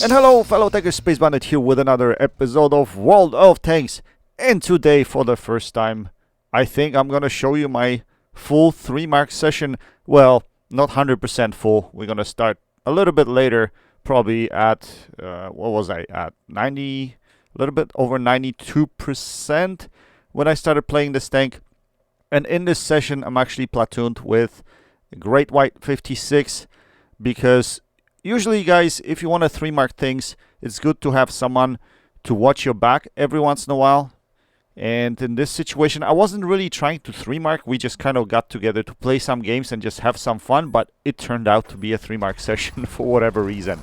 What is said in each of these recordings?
And hello, fellow Tanker Space Bandit here with another episode of World of Tanks. And today, for the first time, I think I'm gonna show you my full 3-mark session. Well, not 100% full. We're gonna start a little bit later, probably at, what was I at? 90, a little bit over 92% when I started playing this tank. And in this session, I'm actually platooned with Great White 56 because usually, guys, if you want to 3-mark things, it's good to have someone to watch your back every once in a while. And in this situation, I wasn't really trying to 3-mark. We just kind of got together to play some games and just have some fun. But it turned out to be a 3-mark session for whatever reason.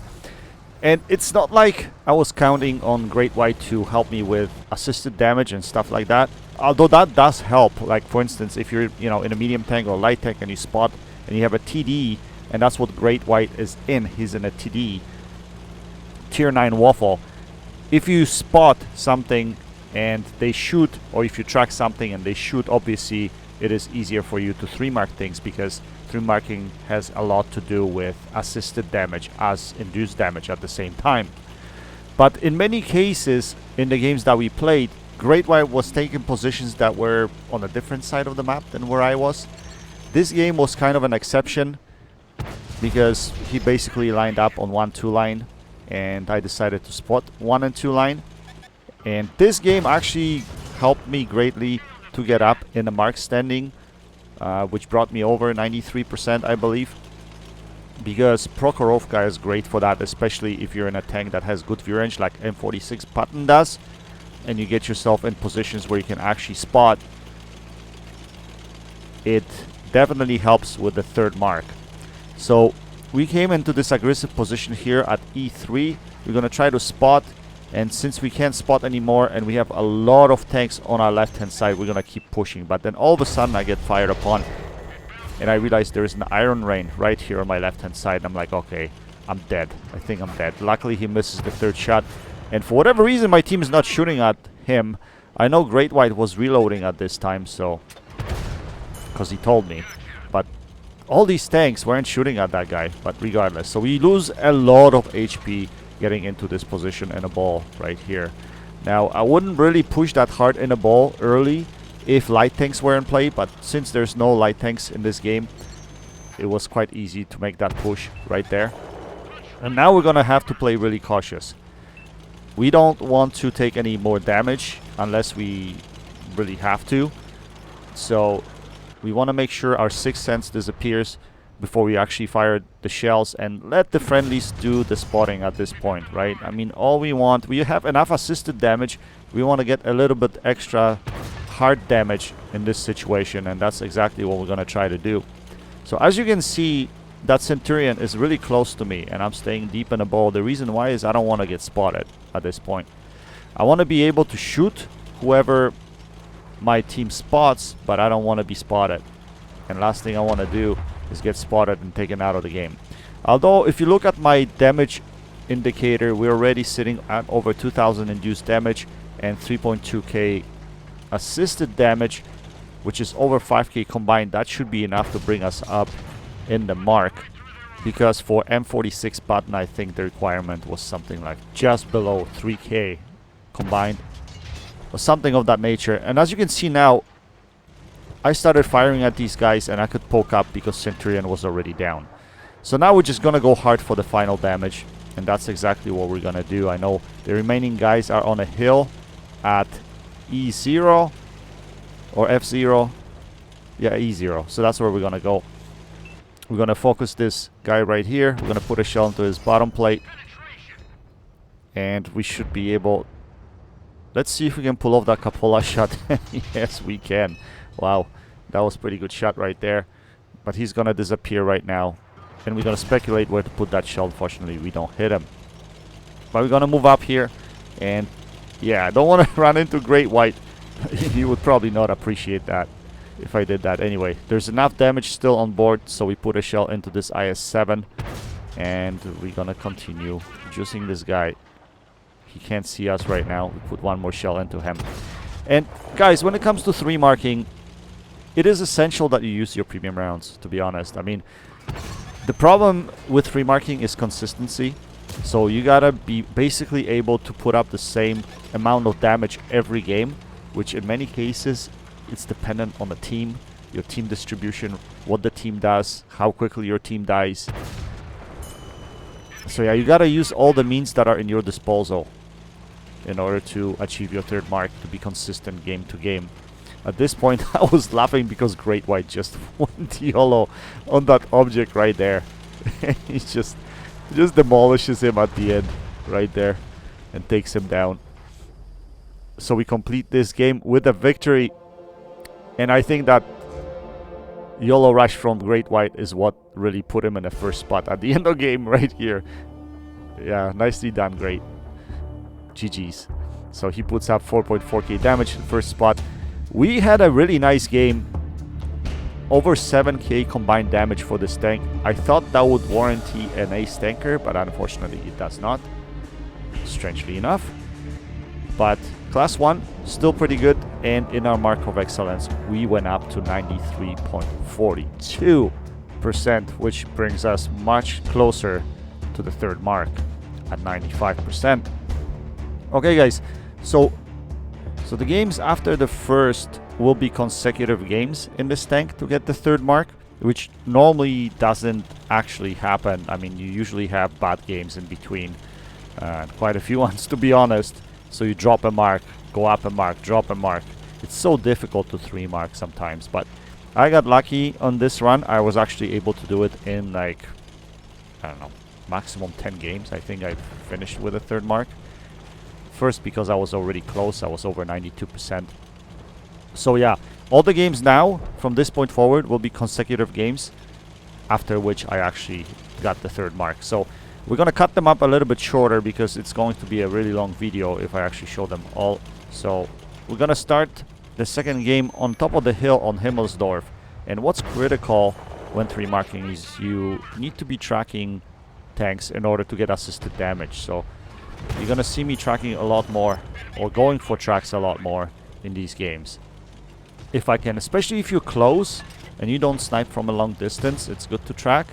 And it's not like I was counting on Great White to help me with assisted damage and stuff like that. Although that does help. Like, for instance, if you're in a medium tank or light tank and you spot and you have a TD, and that's what Great White is in. He's in a TD, Tier 9 Waffle. If you spot something and they shoot, or if you track something and they shoot, obviously it is easier for you to 3-mark things because 3-marking has a lot to do with assisted damage as induced damage at the same time. But in many cases, in the games that we played, Great White was taking positions that were on a different side of the map than where I was. This game was kind of an exception, because he basically lined up on 1-2 line and I decided to spot 1 and 2 line. And this game actually helped me greatly to get up in the mark standing, which brought me over 93%, I believe, because Prokhorovka is great for that, especially if you're in a tank that has good view range like M46 Patton does, and you get yourself in positions where you can actually spot. It definitely helps with the 3rd mark. So we came into this aggressive position here at E3. We're going to try to spot, and since we can't spot anymore and we have a lot of tanks on our left hand side, we're going to keep pushing. But then all of a sudden I get fired upon and I realize there is an iron rain right here on my left hand side. I'm like, okay, I'm dead. I think I'm dead. Luckily he misses the 3rd shot, and for whatever reason my team is not shooting at him. I know Great White was reloading at this time, so because he told me, but all these tanks weren't shooting at that guy. But regardless, so we lose a lot of HP getting into this position in a ball right here. Now, I wouldn't really push that hard in a ball early if light tanks were in play, but since there's no light tanks in this game, it was quite easy to make that push right there. And now we're gonna have to play really cautious. We don't want to take any more damage unless we really have to. So we want to make sure our 6th sense disappears before we actually fire the shells and let the friendlies do the spotting at this point, right? I mean, all we want, we have enough assisted damage. We want to get a little bit extra hard damage in this situation, and that's exactly what we're going to try to do. So as you can see, that Centurion is really close to me and I'm staying deep in the ball. The reason why is I don't want to get spotted at this point. I want to be able to shoot whoever my team spots, but I don't want to be spotted. And last thing I want to do is get spotted and taken out of the game. Although if you look at my damage indicator, we're already sitting at over 2000 induced damage and 3.2k assisted damage, which is over 5k combined. That should be enough to bring us up in the mark, because for M46 Patton I think the requirement was something like just below 3k combined or something of that nature. And as you can see now, I started firing at these guys and I could poke up because Centurion was already down. So now we're just gonna go hard for the final damage, and that's exactly what we're gonna do. I know the remaining guys are on a hill at E0 or F0. Yeah, E0. So that's where we're gonna go. We're gonna focus this guy right here. We're gonna put a shell into his bottom plate, and we should be able. Let's see if we can pull off that Capola shot. Yes, we can. Wow, that was a pretty good shot right there. But he's gonna disappear right now, and we're gonna speculate where to put that shell. Unfortunately, we don't hit him. But we're gonna move up here, and yeah, I don't want to run into Great White. He would probably not appreciate that if I did that. Anyway, there's enough damage still on board, so we put a shell into this IS-7, and we're gonna continue juicing this guy. He can't see us right now. We put one more shell into him. And guys, when it comes to 3-marking, it is essential that you use your premium rounds, to be honest. I mean, the problem with 3-marking is consistency. So you gotta be basically able to put up the same amount of damage every game, which in many cases it's dependent on the team, your team distribution, what the team does, how quickly your team dies. So yeah, you gotta use all the means that are in your disposal in order to achieve your third mark, to be consistent game to game. At this point I was laughing because Great White just went YOLO on that object right there. He just demolishes him at the end right there and takes him down. So we complete this game with a victory, and I think that YOLO rush from Great White is what really put him in the first spot at the end of the game right here. Yeah, nicely done, great. GG's. So he puts up 4.4k damage in the first spot. We had a really nice game. Over 7k combined damage for this tank. I thought that would warranty an ace tanker, but unfortunately it does not. Strangely enough. But class 1, still pretty good. And in our mark of excellence, we went up to 93.42%, which brings us much closer to the third mark at 95%. Okay guys, so the games after the first will be consecutive games in this tank to get the third mark, which normally doesn't actually happen. I mean, you usually have bad games in between, quite a few ones to be honest. So you drop a mark, go up a mark, drop a mark. It's so difficult to 3 mark sometimes, but I got lucky on this run. I was actually able to do it in like, I don't know, maximum 10 games. I think I finished with a third mark. First because I was already close, I was over 92%. So yeah, all the games now from this point forward will be consecutive games, after which I actually got the third mark. So we're gonna cut them up a little bit shorter because it's going to be a really long video if I actually show them all. So we're gonna start the second game on top of the hill on Himmelsdorf. And what's critical when 3 marking is you need to be tracking tanks in order to get assisted damage. So you're gonna see me tracking a lot more, or going for tracks a lot more in these games. If I can, especially if you're close and you don't snipe from a long distance, it's good to track.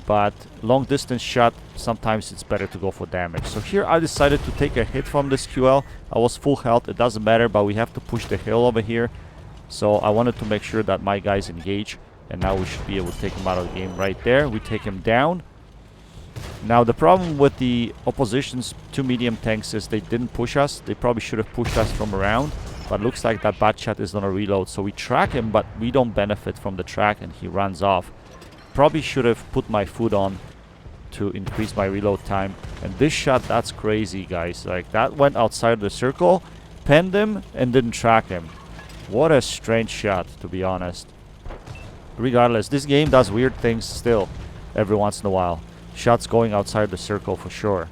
But long distance shot, sometimes it's better to go for damage. So here I decided to take a hit from this QL. I was full health, it doesn't matter, but we have to push the hill over here. So I wanted to make sure that my guys engage, and now we should be able to take him out of the game right there. We take him down. Now the problem with the opposition's 2 medium tanks is they didn't push us. They probably should have pushed us from around, but looks like that bad shot is on a reload. So we track him, but we don't benefit from the track, and he runs off. Probably should have put my foot on to increase my reload time. And this shot, that's crazy, guys. Like, that went outside the circle, penned him, and didn't track him. What a strange shot, to be honest. Regardless, this game does weird things still every once in a while. Shots going outside the circle for sure.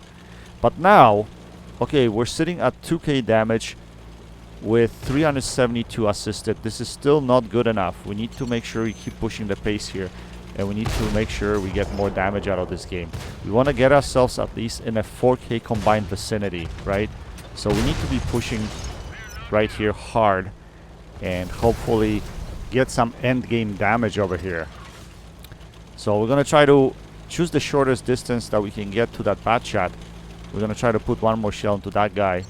But now, okay, we're sitting at 2k damage with 372 assisted. This is still not good enough. We need to make sure we keep pushing the pace here, and we need to make sure we get more damage out of this game. We want to get ourselves at least in a 4k combined vicinity, right? So we need to be pushing right here hard and hopefully get some end game damage over here. So we're going to try to choose the shortest distance that we can get to that bad shot. We're going to try to put one more shell into that guy.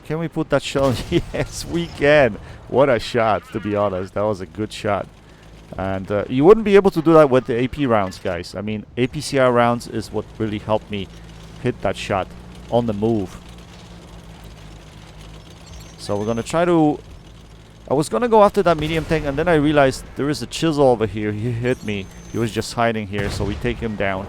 Can we put that shell? Yes, we can. What a shot, to be honest. That was a good shot. And you wouldn't be able to do that with the AP rounds, guys. I mean, APCR rounds is what really helped me hit that shot on the move. So we're going to try to... I was going to go after that medium tank, and then I realized there is a chisel over here. He hit me. He was just hiding here, so we take him down.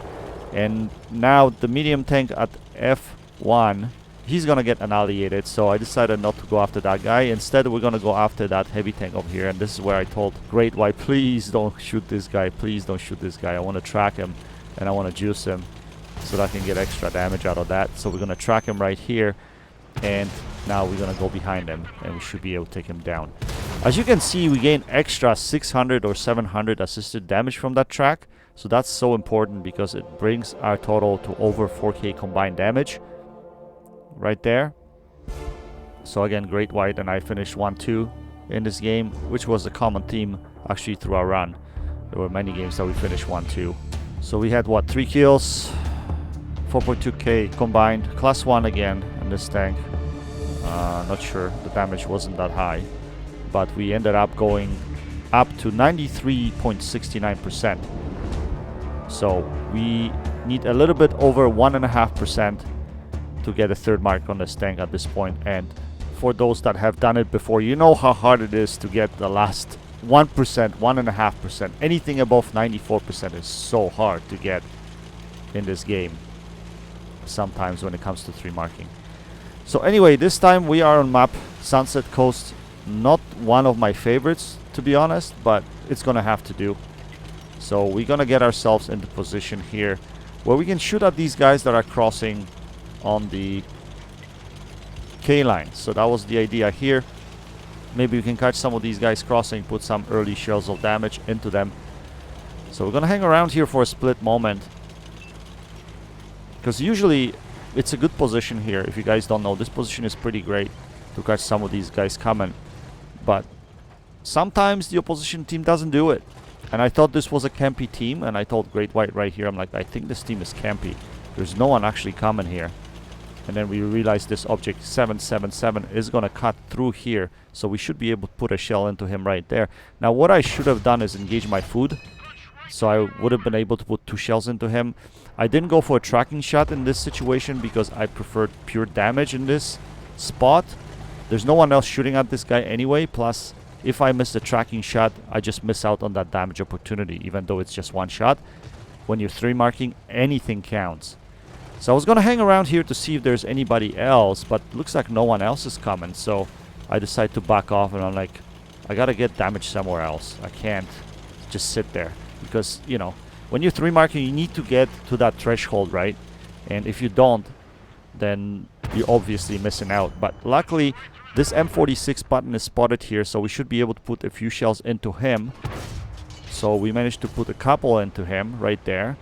And now the medium tank at F1, he's going to get annihilated. So I decided not to go after that guy. Instead, we're going to go after that heavy tank over here. And this is where I told Great White, please don't shoot this guy. Please don't shoot this guy. I want to track him, and I want to juice him so that I can get extra damage out of that. So we're going to track him right here. And now we're going to go behind him, and we should be able to take him down. As you can see, we gain extra 600 or 700 assisted damage from that track. So that's so important because it brings our total to over 4k combined damage right there. So again, Great White and I finished 1-2 in this game, which was a common theme actually through our run. There were many games that we finished 1-2. So we had, what, 3 kills, 4.2k combined, class 1 again in this tank. Not sure, the damage wasn't that high, but we ended up going up to 93.69%. So we need a little bit over 1.5% to get a third mark on this tank at this point. And for those that have done it before, you know how hard it is to get the last 1%, 1.5%. Anything above 94% is so hard to get in this game sometimes when it comes to 3 marking. So anyway, this time we are on map Sunset Coast. Not one of my favorites, to be honest, but it's gonna have to do. So we're gonna get ourselves into position here where we can shoot at these guys that are crossing on the K line. So that was the idea here. Maybe we can catch some of these guys crossing, put some early shells of damage into them. So we're gonna hang around here for a split moment, because usually it's a good position here. If you guys don't know, this position is pretty great to catch some of these guys coming, but sometimes the opposition team doesn't do it. And I thought this was a campy team, and I told Great White right here, I'm like, I think this team is campy. There's no one actually coming here. And then we realized this object 777 is gonna cut through here, so we should be able to put a shell into him right there. Now what I should have done is engage my food, so I would have been able to put 2 shells into him. I didn't go for a tracking shot in this situation because I preferred pure damage in this spot. There's no one else shooting at this guy anyway, plus if I miss a tracking shot, I just miss out on that damage opportunity, even though it's just 1 shot. When you're 3 marking, anything counts. So I was gonna hang around here to see if there's anybody else, but looks like no one else is coming, so I decide to back off, and I'm like, I gotta get damage somewhere else. I can't just sit there, because, you know, when you're 3 marking, you need to get to that threshold, right? And if you don't, then you're obviously missing out. But luckily, this M46 Patton is spotted here, so we should be able to put a few shells into him. So we managed to put a couple into him right there.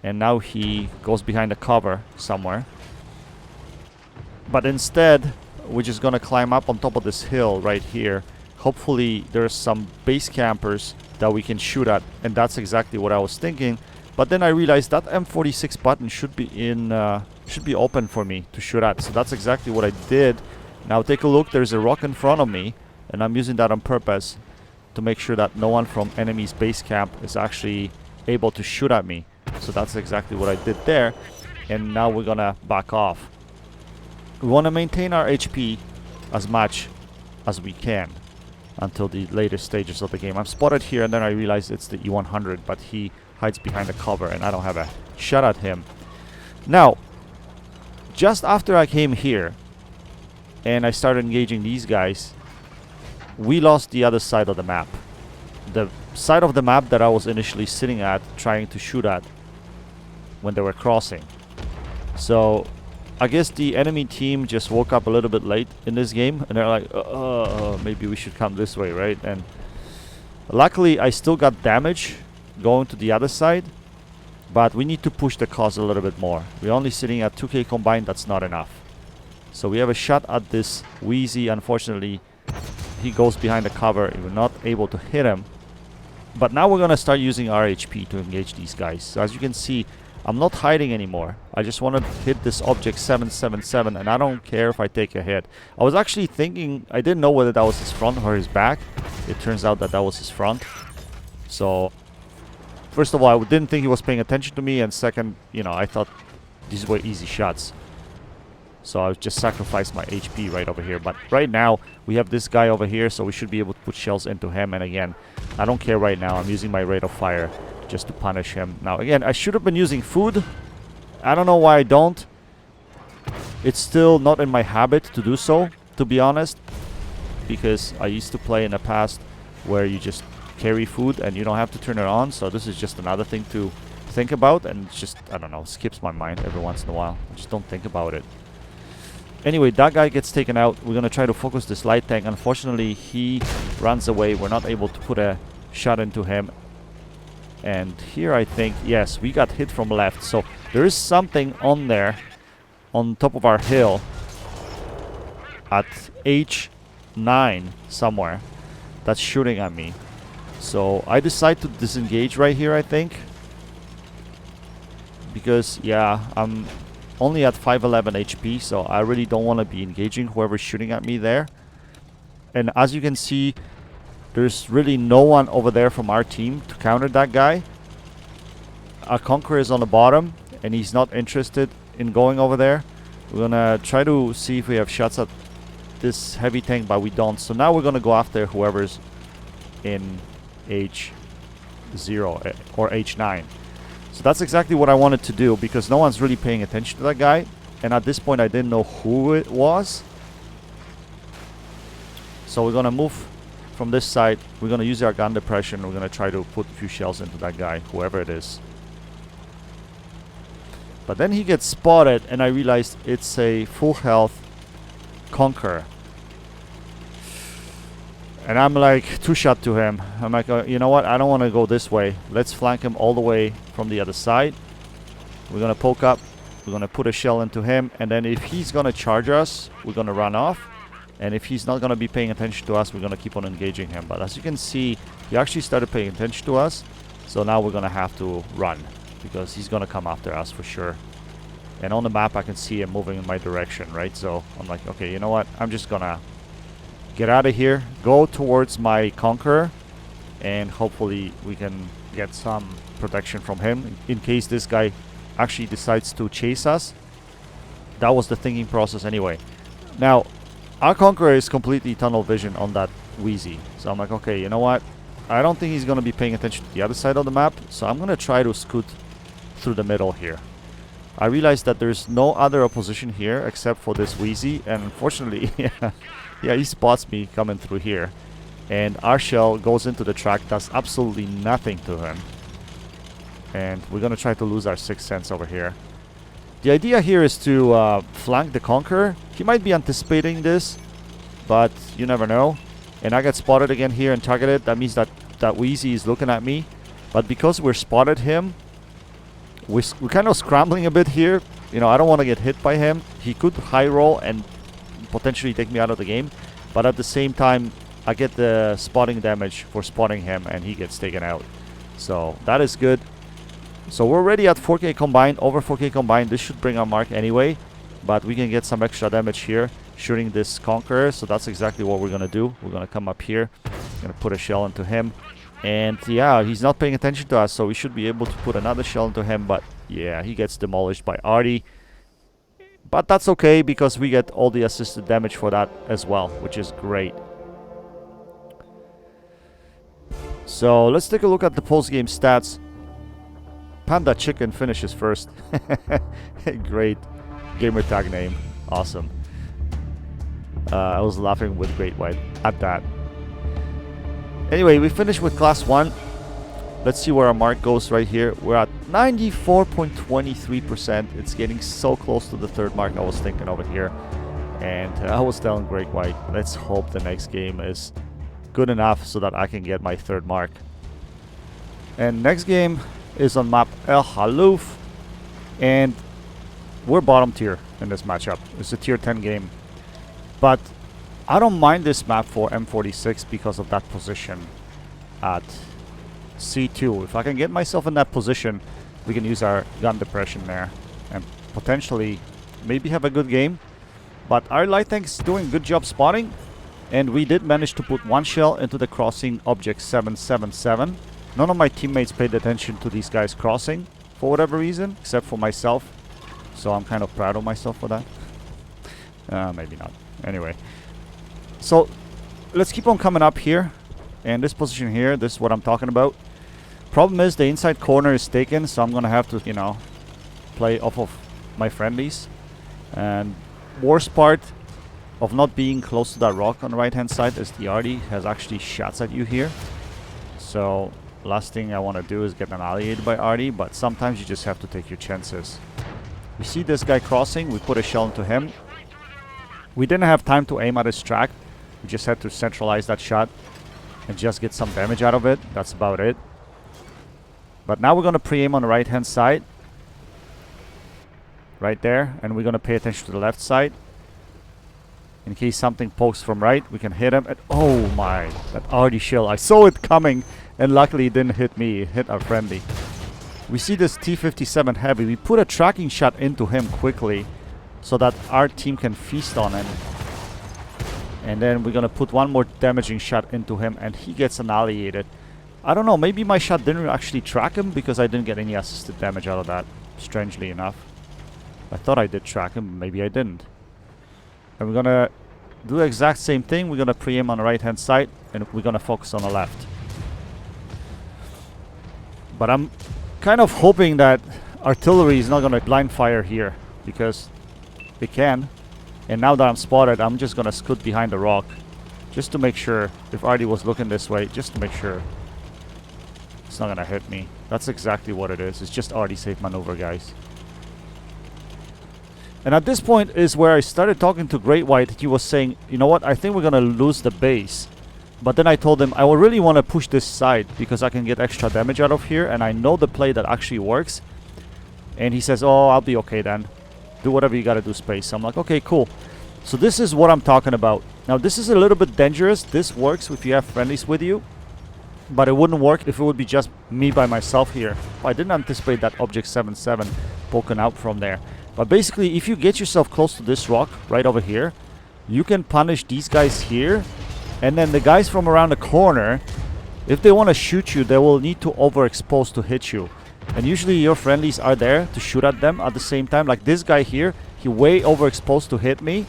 And now he goes behind a cover somewhere. But instead, we're just gonna climb up on top of this hill right here. Hopefully there's some base campers that we can shoot at, and that's exactly what I was thinking. But then I realized that M46 Patton should be open for me to shoot at, so that's exactly what I did. Now take a look, there's a rock in front of me, and I'm using that on purpose to make sure that no one from enemy's base camp is actually able to shoot at me. So that's exactly what I did there, and now we're gonna back off. We want to maintain our HP as much as we can until the later stages of the game. I'm spotted here, and then I realize it's the E100, but he hides behind a cover and I don't have a shot at him. Now, just after I came here and I started engaging these guys, we lost the other side of the map. The side of the map that I was initially sitting at, trying to shoot at when they were crossing. So I guess the enemy team just woke up a little bit late in this game, and they're like, maybe we should come this way, right? And luckily I still got damage going to the other side, but we need to push the cause a little bit more. We're only sitting at 2k combined, that's not enough. So we have a shot at this Wheezy. Unfortunately, he goes behind the cover and we're not able to hit him. But now we're gonna start using our HP to engage these guys. So as you can see, I'm not hiding anymore. I just want to hit this object 777, and I don't care if I take a hit. I was actually thinking, I didn't know whether that was his front or his back. It turns out that that was his front. So first of all, I didn't think he was paying attention to me, and second, you know, I thought these were easy shots. So I just sacrificed my HP right over here. But right now, we have this guy over here, so we should be able to put shells into him. And again, I don't care right now. I'm using my rate of fire just to punish him. Now, again, I should have been using food. I don't know why I don't. It's still not in my habit to do so, to be honest. Because I used to play in the past where you just carry food and you don't have to turn it on. So this is just another thing to think about. And it's just, I don't know, skips my mind every once in a while. I just don't think about it. Anyway, that guy gets taken out. We're going to try to focus this light tank. Unfortunately, he runs away. We're not able to put a shot into him. And here I think, yes, we got hit from left. So there is something on there, on top of our hill, at H9 somewhere, that's shooting at me. So I decide to disengage right here, I think. because, yeah, I'm only at 511 HP, so I really don't want to be engaging whoever's shooting at me there. And as you can see, there's really no one over there from our team to counter that guy. Our Conqueror is on the bottom, and he's not interested in going over there. We're gonna try to see if we have shots at this heavy tank, but we don't. So now we're gonna go after whoever's in H0 or H9. So that's exactly what I wanted to do, because no one's really paying attention to that guy. And at this point I didn't know who it was. So we're gonna move from this side. We're gonna use our gun depression. We're gonna try to put a few shells into that guy, whoever it is. But then he gets spotted, and I realized it's a full health Conqueror. And I'm like 2-shot to him. I'm like, you know what? I don't want to go this way. Let's flank him all the way from the other side. We're going to poke up. We're going to put a shell into him. And then if he's going to charge us, we're going to run off. And if he's not going to be paying attention to us, we're going to keep on engaging him. But as you can see, he actually started paying attention to us. So now we're going to have to run, because he's going to come after us for sure. And on the map, I can see him moving in my direction, right? So I'm like, okay, you know what? I'm just going to get out of here, go towards my Conqueror, and hopefully we can get some protection from him in case this guy actually decides to chase us. That was the thinking process anyway. Now, our Conqueror is completely tunnel vision on that Wheezy. So I'm like, okay, you know what? I don't think he's going to be paying attention to the other side of the map. So I'm going to try to scoot through the middle here. I realized that there's no other opposition here except for this Wheezy. And unfortunately, yeah, he spots me coming through here. And our shell goes into the track, does absolutely nothing to him. And we're going to try to lose our 6th sense over here. The idea here is to flank the Conqueror. He might be anticipating this, but you never know. And I get spotted again here and targeted. That means that Wheezy is looking at me. But because we're spotted him, we're kind of scrambling a bit here. You know, I don't want to get hit by him. He could high roll and potentially take me out of the game. But at the same time, I get the spotting damage for spotting him, and he gets taken out. So that is good. So we're already at 4K combined, over 4K combined. This should bring our mark anyway, but we can get some extra damage here shooting this Conqueror. So that's exactly what we're gonna do. We're gonna come up here, gonna put a shell into him, and yeah, he's not paying attention to us, so we should be able to put another shell into him. But yeah, he gets demolished by Artie, but that's okay because we get all the assisted damage for that as well, which is great. So let's take a look at the post-game stats. Panda Chicken finishes first. Great gamer tag name. Awesome. I was laughing with Great White at that. Anyway, we finished with Class 1. Let's see where our mark goes right here. We're at 94.23%. It's getting so close to the 3rd mark I was thinking over here. And I was telling Great White, let's hope the next game is good enough so that I can get my 3rd mark. And next game is on map El Hallouf, and we're bottom tier in this matchup. It's a tier 10 game, but I don't mind this map for M46 because of that position at C2. If I can get myself in that position, we can use our gun depression there and potentially maybe have a good game. But our light tank's doing a good job spotting, and we did manage to put 1 shell into the crossing object 777. None of my teammates paid attention to these guys crossing for whatever reason, except for myself. So I'm kind of proud of myself for that. Maybe not. Anyway. So let's keep on coming up here. And this position here, this is what I'm talking about. Problem is the inside corner is taken, so I'm going to have to, you know, play off of my friendlies. And worst part of not being close to that rock on the right hand side is the Artie has actually shots at you here. So last thing I want to do is get annihilated by Artie, but sometimes you just have to take your chances. We see this guy crossing, we put a shell into him. We didn't have time to aim at his track. We just had to centralize that shot and just get some damage out of it. That's about it. But now we're going to pre-aim on the right hand side. Right there. And we're going to pay attention to the left side. In case something pokes from right, we can hit him. And oh my, that Artie shell. I saw it coming, and luckily it didn't hit me. It hit our friendly. We see this T-57 heavy. We put a tracking shot into him quickly so that our team can feast on him. And then we're gonna put one more damaging shot into him and he gets annihilated. I don't know, maybe my shot didn't actually track him because I didn't get any assisted damage out of that, strangely enough. I thought I did track him, maybe I didn't. And we're gonna do the exact same thing. We're gonna pre-aim on the right hand side and we're gonna focus on the left. But I'm kind of hoping that artillery is not gonna blind fire here because it can. And now that I'm spotted, I'm just gonna scoot behind the rock just to make sure, if Artie was looking this way, just to make sure it's not gonna hit me. That's exactly what it is. It's just Artie safe maneuver, guys. And at this point is where I started talking to Great White. He was saying, you know what, I think we're gonna lose the base. But then I told him I would really want to push this side because I can get extra damage out of here and I know the play that actually works. And he says, oh, I'll be okay then. Do whatever you gotta do, Space. So I'm like, okay, cool. So this is what I'm talking about. Now this is a little bit dangerous. This works if you have friendlies with you, but it wouldn't work if it would be just me by myself here. I didn't anticipate that object 7-7 poking out from there. But basically, if you get yourself close to this rock right over here, you can punish these guys here. And then the guys from around the corner, if they want to shoot you, they will need to overexpose to hit you. And usually your friendlies are there to shoot at them at the same time. Like this guy here, he way overexposed to hit me.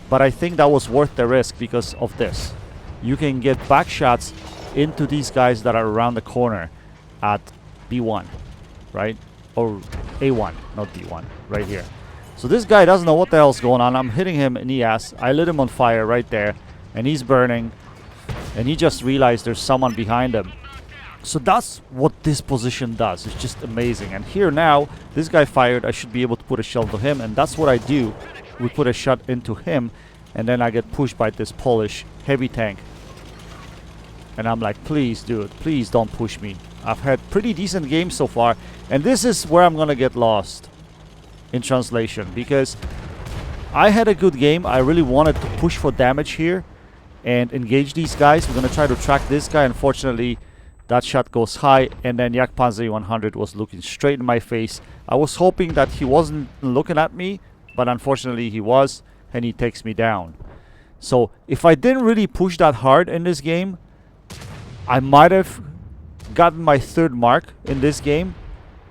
But I think that was worth the risk because of this. You can get back shots into these guys that are around the corner at B1, right? Or A1, not B1, right here. So this guy doesn't know what the hell's going on. I'm hitting him in the ass. I lit him on fire right there. And he's burning. And he just realized there's someone behind him. So that's what this position does. It's just amazing. And here now, this guy fired. I should be able to put a shell to him. And that's what I do. We put a shot into him. And then I get pushed by this Polish heavy tank. And I'm like, please, dude, please don't push me. I've had pretty decent games so far. And this is where I'm going to get lost in translation. Because I had a good game. I really wanted to push for damage here and engage these guys. We're going to try to track this guy. Unfortunately, that shot goes high. And then Yak Panzer 100 was looking straight in my face. I was hoping that he wasn't looking at me. But unfortunately, he was. And he takes me down. So if I didn't really push that hard in this game, I might have gotten my third mark in this game.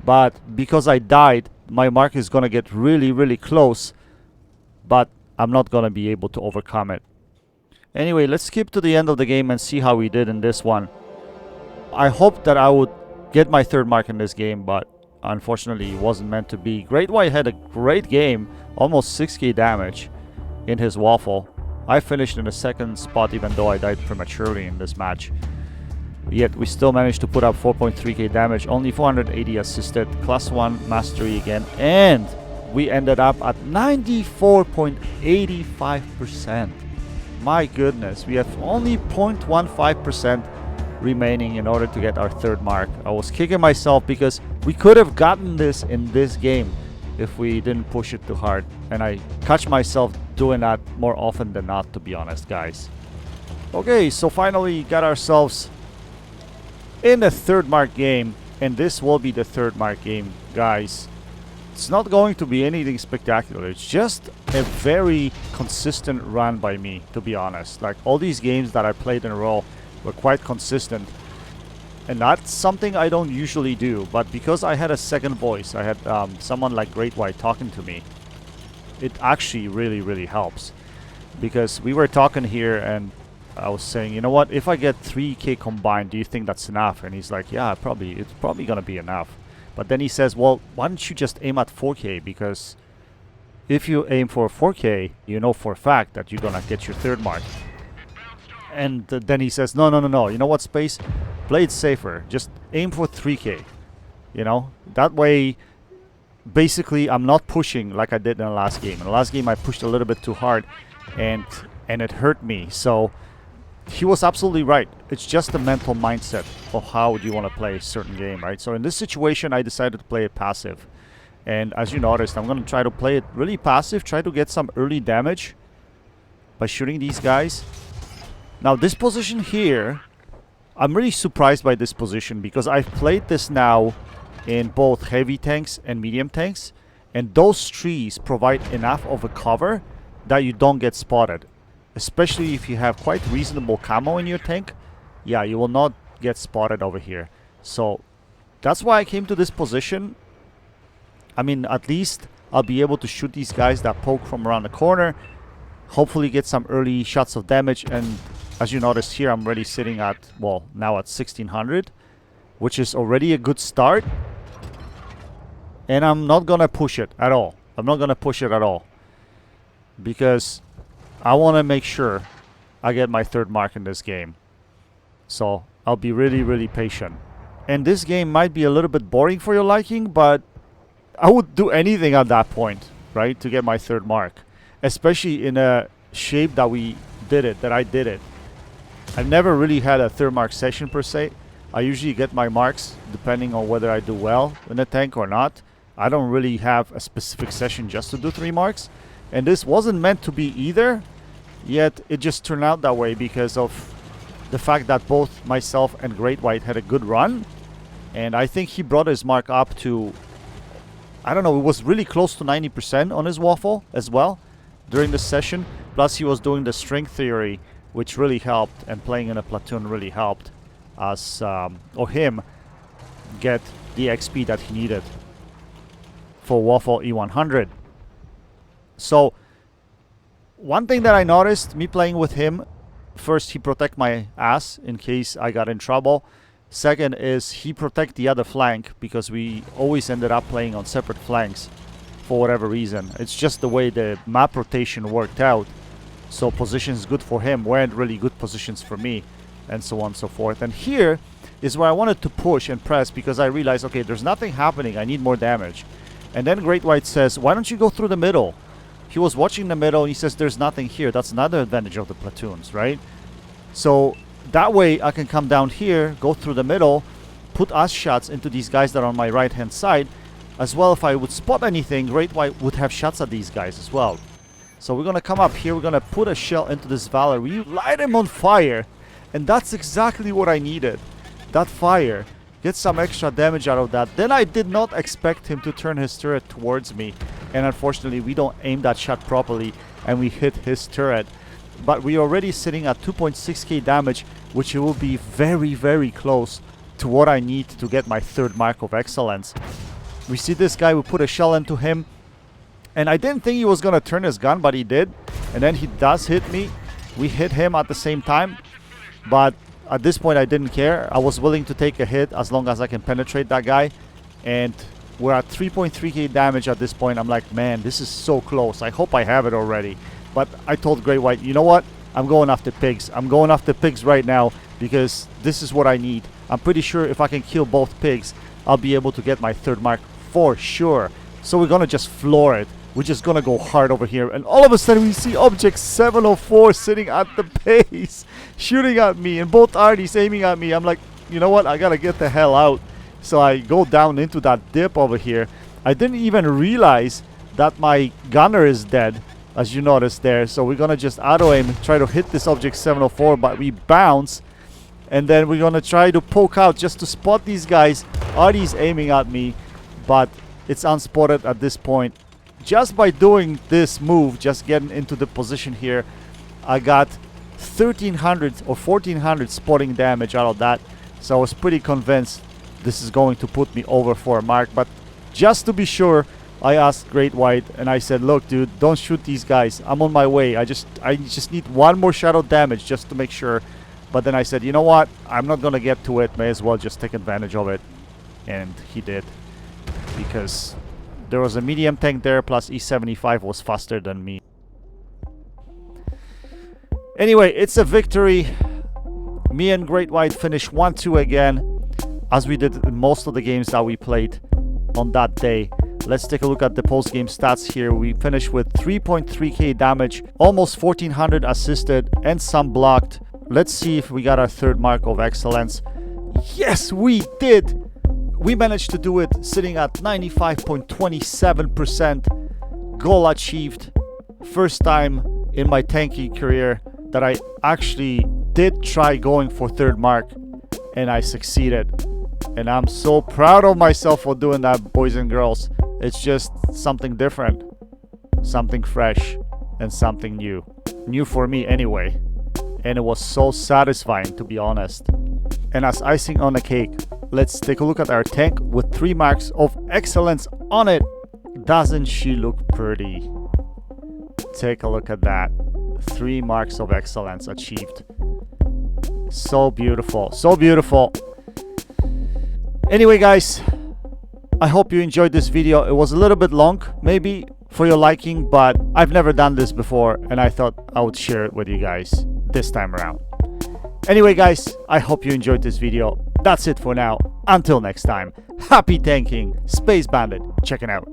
But because I died, my mark is going to get really, really close. But I'm not going to be able to overcome it. Anyway, let's skip to the end of the game and see how we did in this one. I hoped that I would get my third mark in this game, but unfortunately it wasn't meant to be. Great White had a great game, almost 6k damage in his waffle. I finished in the second spot even though I died prematurely in this match. Yet we still managed to put up 4.3k damage, only 480 assisted, class 1 mastery again, and we ended up at 94.85%. My goodness, we have only 0.15% remaining in order to get our third mark. I was kicking myself because we could have gotten this in this game if we didn't push it too hard. And I catch myself doing that more often than not, to be honest, guys. Okay, so finally got ourselves in the third mark game. And this will be the third mark game, guys. It's not going to be anything spectacular. It's just a very consistent run by me, to be honest. Like all these games that I played in a row were quite consistent. And that's something I don't usually do. But because I had a second voice, I had someone like Great White talking to me, it actually really, really helps. Because we were talking here and I was saying, you know what, if I get 3k combined, do you think that's enough? And he's like, yeah, it's probably gonna be enough. But then he says, well, why don't you just aim at 4k? Because if you aim for 4k, you know for a fact that you're gonna get your third mark. And then he says, no. You know what, Space? Play it safer. Just aim for 3k. You know? That way, basically, I'm not pushing like I did in the last game. In the last game, I pushed a little bit too hard. And it hurt me. So he was absolutely right. It's just the mental mindset of how do you want to play a certain game, right? So in this situation, I decided to play it passive. And as you noticed, I'm going to try to play it really passive, try to get some early damage by shooting these guys. Now, this position here, I'm really surprised by this position because I've played this now in both heavy tanks and medium tanks. And those trees provide enough of a cover that you don't get spotted. Especially if you have quite reasonable camo in your tank. Yeah, you will not get spotted over here. So that's why I came to this position. I mean, at least I'll be able to shoot these guys that poke from around the corner. Hopefully get some early shots of damage. And as you notice here, I'm already sitting at, well, now at 1600. Which is already a good start. And I'm not gonna push it at all. I'm not gonna push it at all. Because I want to make sure I get my third mark in this game. So I'll be really, really patient. And this game might be a little bit boring for your liking, but I would do anything at that point, right, to get my third mark. Especially in a shape that we did it, that I did it. I've never really had a third mark session per se. I usually get my marks depending on whether I do well in a tank or not. I don't really have a specific session just to do 3 marks. And this wasn't meant to be either. Yet it just turned out that way because of the fact that both myself and Great White had a good run. And I think he brought his mark up to, I don't know, it was really close to 90% on his waffle as well during the session. Plus he was doing the string theory, which really helped, and playing in a platoon really helped us, or him, get the XP that he needed for waffle E100. So one thing that I noticed, me playing with him, first he protect my ass in case I got in trouble. Second is he protect the other flank because we always ended up playing on separate flanks for whatever reason. It's just the way the map rotation worked out. So positions good for him weren't really good positions for me, and so on and so forth. And here is where I wanted to push and press because I realized, okay, there's nothing happening. I need more damage. And then Great White says, why don't you go through the middle? He was watching the middle and he says there's nothing here. That's another advantage of the platoons, right? So that way I can come down here, go through the middle, put us shots into these guys that are on my right hand side. As well, if I would spot anything, Great White would have shots at these guys as well. So we're going to come up here, we're going to put a shell into this Valor. We light him on fire. And that's exactly what I needed. That fire. Get some extra damage out of that. Then I did not expect him to turn his turret towards me. And unfortunately, we don't aim that shot properly. And we hit his turret. But we're already sitting at 2.6k damage. Which will be very, very close to what I need to get my third mark of excellence. We see this guy, we put a shell into him. And I didn't think he was going to turn his gun, but he did. And then he does hit me. We hit him at the same time. But at this point, I didn't care. I was willing to take a hit as long as I can penetrate that guy. And we're at 3.3k damage at this point. I'm like, man, this is so close. I hope I have it already. But I told Great White, you know what? I'm going after pigs. I'm going after pigs right now because this is what I need. I'm pretty sure if I can kill both pigs, I'll be able to get my third mark for sure. So we're going to just floor it. We're just going to go hard over here. And all of a sudden we see object 704 sitting at the base, shooting at me. And both arties aiming at me. I'm like, you know what? I got to get the hell out. So I go down into that dip over here. I didn't even realize that my gunner is dead, as you notice there. So we're going to just auto aim and try to hit this object 704. But we bounce. And then we're going to try to poke out just to spot these guys. Artie's aiming at me. But it's unspotted at this point. Just by doing this move, just getting into the position here, I got 1300 or 1400 spotting damage out of that. So I was pretty convinced this is going to put me over for a mark. But just to be sure, I asked Great White and I said, look, dude, don't shoot these guys. I'm on my way. I just need one more shadow damage just to make sure. But then I said, you know what? I'm not going to get to it. May as well just take advantage of it. And he did. Because there was a medium tank there, plus E75 was faster than me. Anyway, it's a victory. Me and Great White finished 1-2 again, as we did in most of the games that we played on that day. Let's take a look at the post-game stats here. We finished with 3.3k damage, almost 1400 assisted, and some blocked. Let's see if we got our third mark of excellence. Yes, we did! We managed to do it, sitting at 95.27%. Goal achieved. First time in my tanking career that I actually did try going for third mark, and I succeeded. And I'm so proud of myself for doing that, boys and girls. It's just something different, something fresh, and something new. New for me anyway. And it was so satisfying, to be honest. And as icing on the cake, let's take a look at our tank with 3 marks of excellence on it. Doesn't she look pretty? Take a look at that. 3 marks of excellence achieved. So beautiful, so beautiful. Anyway, guys, I hope you enjoyed this video. It was a little bit long, maybe for your liking, but I've never done this before, and I thought I would share it with you guys this time around. Anyway, guys, I hope you enjoyed this video. That's it for now. Until next time, happy tanking. Space Bandit checking out.